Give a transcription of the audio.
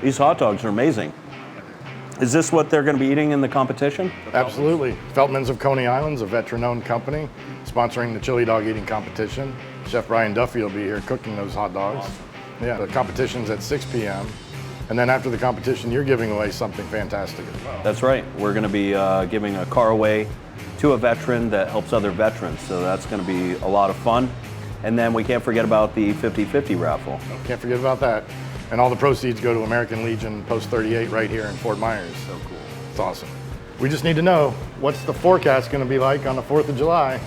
These hot dogs are amazing. Is this what they're going to be eating in the competition? Absolutely. Feltman's of Coney Island's a veteran-owned company sponsoring the chili dog eating competition. Chef Brian Duffy will be here cooking those hot dogs. Awesome. Yeah, the competition's at 6 p.m. And then after the competition, you're giving away something fantastic as well. That's right. We're going to be giving a car away to a veteran that helps other veterans. So that's going to be a lot of fun. And then we can't forget about the 50-50 raffle. Can't forget about that. And all the proceeds go to American Legion Post 38 right here in Fort Myers. So cool. It's awesome. We just need to know, what's the forecast going to be like on the 4th of July?